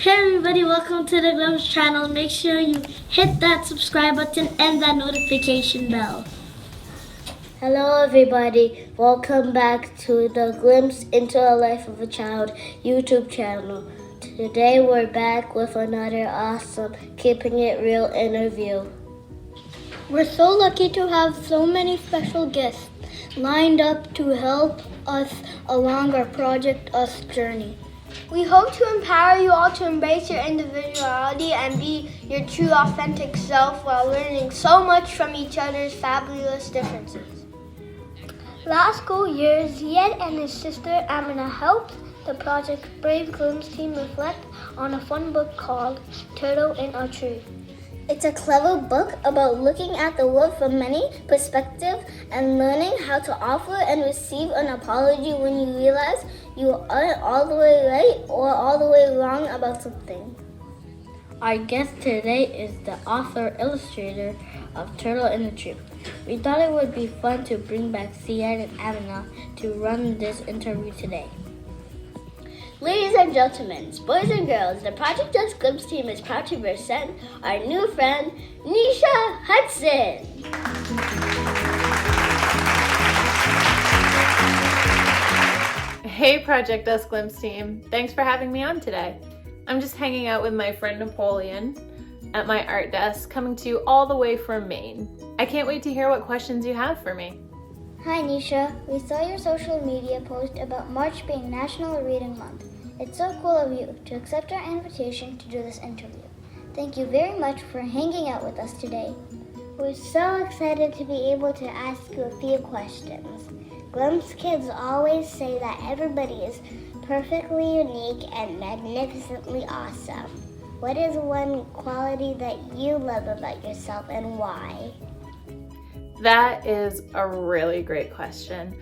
Hey everybody, welcome to the Glimpse channel. Make sure you hit that subscribe button and that notification bell. Hello everybody, welcome back to the Glimpse into the Life of a Child YouTube channel. Today we're back with another awesome Keeping It Real interview. We're so lucky to have so many special guests lined up to help us along our Project Us journey. We hope to empower you all to embrace your individuality and be your true authentic self while learning so much from each other's fabulous differences. Last school year, Ziad and his sister Amina helped the Project Brave Glimpse team reflect on a fun book called Turtle in a Tree. It's a clever book about looking at the world from many perspectives and learning how to offer and receive an apology when you realize you aren't all the way right or all the way wrong about something. Our guest today is the author-illustrator of Turtle in the Tree. We thought it would be fun to bring back Ziad and Amina to run this interview today. Ladies and gentlemen, boys and girls, the Project Us Glimpse team is proud to present our new friend, Nisha Hudson. Hey Project Us Glimpse team, thanks for having me on today. I'm just hanging out with my friend Napoleon at my art desk, coming to you all the way from Maine. I can't wait to hear what questions you have for me. Hi Nisha, we saw your social media post about March being National Reading Month. It's so cool of you to accept our invitation to do this interview. Thank you very much for hanging out with us today. We're so excited to be able to ask you a few questions. Glimpse kids always say that everybody is perfectly unique and magnificently awesome. What is one quality that you love about yourself and why? That is a really great question.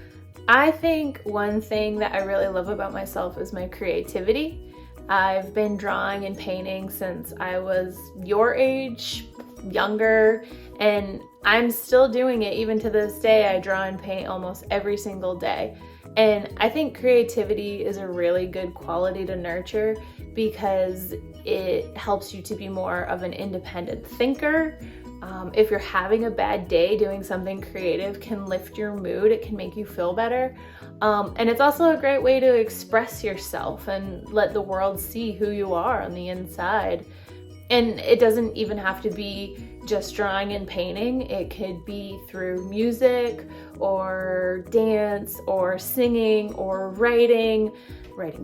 I think one thing that I really love about myself is my creativity. I've been drawing and painting since I was your age, younger, and I'm still doing it even to this day. I draw and paint almost every single day. And I think creativity is a really good quality to nurture because it helps you to be more of an independent thinker. If you're having a bad day, doing something creative can lift your mood. It can make you feel better. And it's also a great way to express yourself and let the world see who you are on the inside. And it doesn't even have to be just drawing and painting. It could be through music or dance or singing or writing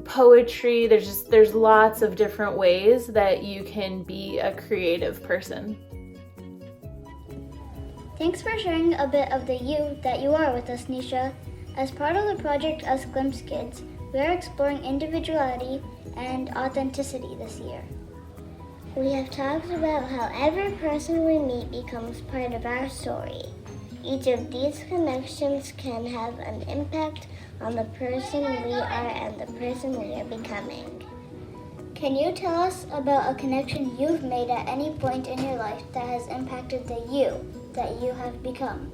poetry. There's lots of different ways that you can be a creative person. Thanks for sharing a bit of the you that you are with us, Nisha. As part of the Project Us Glimpse Kids, we are exploring individuality and authenticity this year. We have talked about how every person we meet becomes part of our story. Each of these connections can have an impact on the person we are and the person we are becoming. Can you tell us about a connection you've made at any point in your life that has impacted the you that you have become?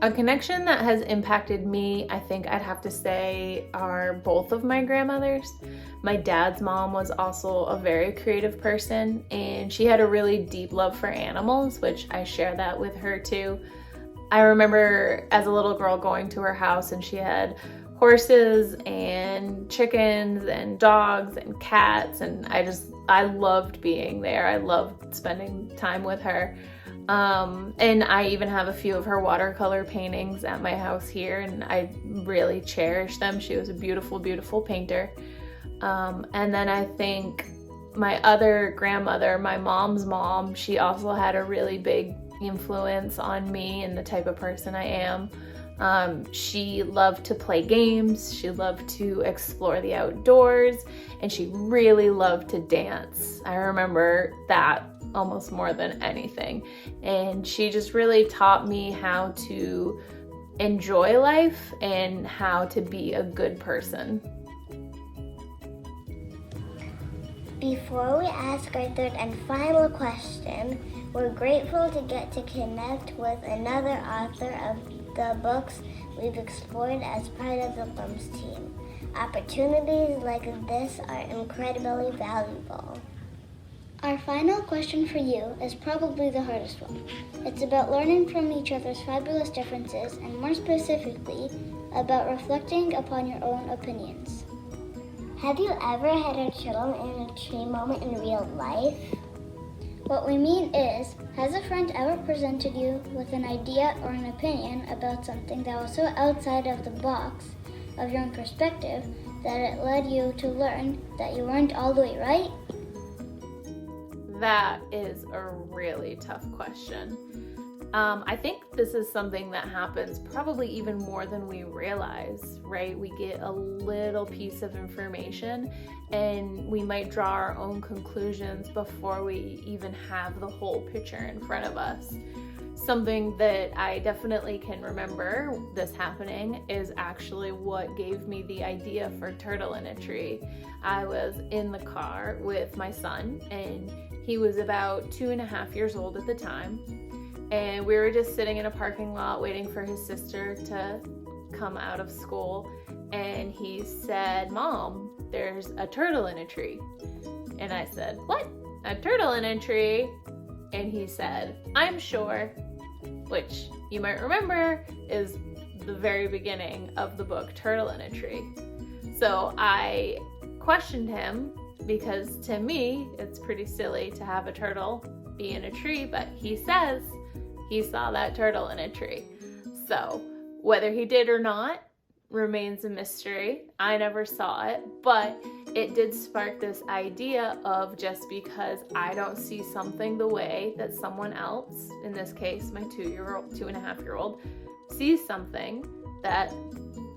A connection that has impacted me, I think I'd have to say, are both of my grandmothers. My dad's mom was also a very creative person, and she had a really deep love for animals, which I share that with her too. I remember as a little girl going to her house and she had horses and chickens and dogs and cats, and I loved being there. I loved spending time with her. And I even have a few of her watercolor paintings at my house here, and I really cherish them. She was a beautiful, beautiful painter. And then I think my other grandmother, my mom's mom, she also had a really big influence on me and the type of person I am. She loved to play games, she loved to explore the outdoors, and she really loved to dance. I remember that almost more than anything. And she just really taught me how to enjoy life and how to be a good person. Before we ask our third and final question, we're grateful to get to connect with another author of the books we've explored as part of the Glimpse team. Opportunities like this are incredibly valuable. Our final question for you is probably the hardest one. It's about learning from each other's fabulous differences and more specifically, about reflecting upon your own opinions. Have you ever had a turtle in a tree moment in real life? What we mean is, has a friend ever presented you with an idea or an opinion about something that was so outside of the box of your own perspective that it led you to learn that you weren't all the way right? That is a really tough question. I think this is something that happens probably even more than we realize, right? We get a little piece of information and we might draw our own conclusions before we even have the whole picture in front of us. Something that I definitely can remember this happening is actually what gave me the idea for Turtle in a Tree. I was in the car with my son, and he was about 2.5 years old at the time. And we were just sitting in a parking lot waiting for his sister to come out of school. And he said, "Mom, there's a turtle in a tree." And I said, "What? A turtle in a tree?" And he said, "I'm sure," which you might remember is the very beginning of the book Turtle in a Tree. So I questioned him because to me, it's pretty silly to have a turtle be in a tree, but he says he saw that turtle in a tree. So whether he did or not remains a mystery. I never saw it, but it did spark this idea of just because I don't see something the way that someone else, in this case my 2.5-year-old, sees something, that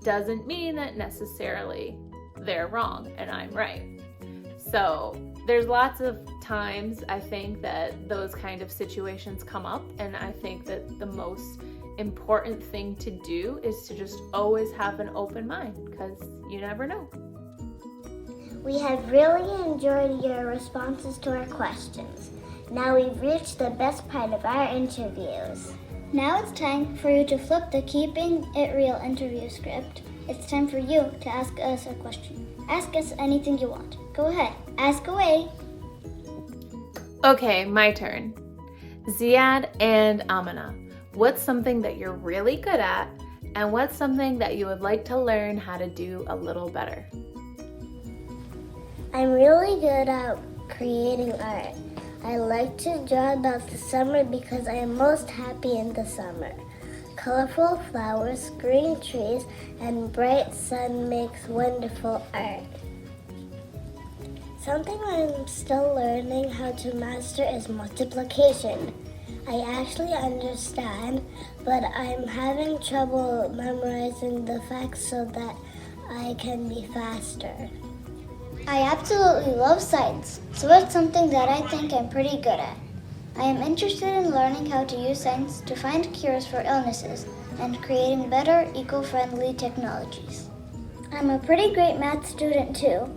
doesn't mean that necessarily they're wrong and I'm right. So there's lots of times I think that those kind of situations come up, and I think that the most important thing to do is to just always have an open mind, because you never know. We have really enjoyed your responses to our questions. Now we've reached the best part of our interviews. Now it's time for you to flip the Keeping It Real interview script. It's time for you to ask us a question. Ask us anything you want. Go ahead, ask away. Okay, my turn. Ziad and Amina, what's something that you're really good at, and what's something that you would like to learn how to do a little better? I'm really good at creating art. I like to draw about the summer because I am most happy in the summer. Colorful flowers, green trees, and bright sun makes wonderful art. Something I'm still learning how to master is multiplication. I actually understand, but I'm having trouble memorizing the facts so that I can be faster. I absolutely love science, so it's something that I think I'm pretty good at. I am interested in learning how to use science to find cures for illnesses and creating better, eco-friendly technologies. I'm a pretty great math student too,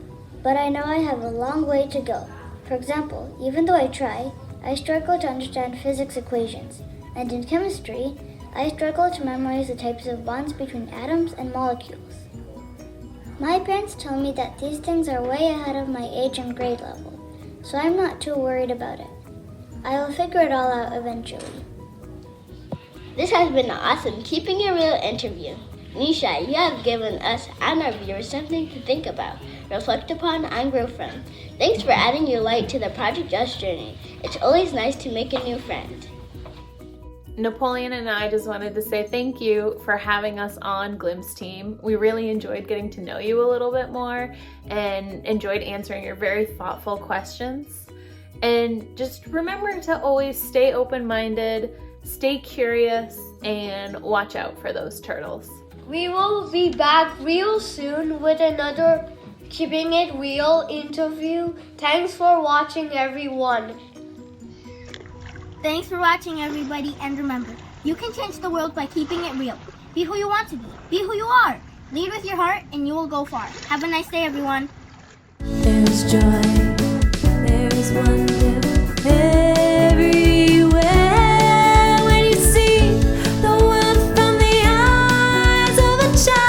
but I know I have a long way to go. For example, even though I try, I struggle to understand physics equations, and in chemistry, I struggle to memorize the types of bonds between atoms and molecules. My parents tell me that these things are way ahead of my age and grade level, so I'm not too worried about it. I will figure it all out eventually. This has been an awesome Keeping It Real interview. Nisha, you have given us and our viewers something to think about, reflect upon, and grow from. Thanks for adding your light to the Project Us journey. It's always nice to make a new friend. Napoleon and I just wanted to say thank you for having us on Glimpse Team. We really enjoyed getting to know you a little bit more and enjoyed answering your very thoughtful questions. And just remember to always stay open-minded, stay curious, and watch out for those turtles. We will be back real soon with another Keeping It Real interview. Thanks for watching, everyone. Thanks for watching, everybody, and remember, you can change the world by keeping it real. Be who you want to be. Be who you are. Lead with your heart, and you will go far. Have a nice day, everyone. There's joy, there's wonder everywhere when you see the world from the eyes of a child.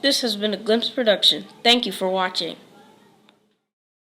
This has been a Glimpse production. Thank you for watching.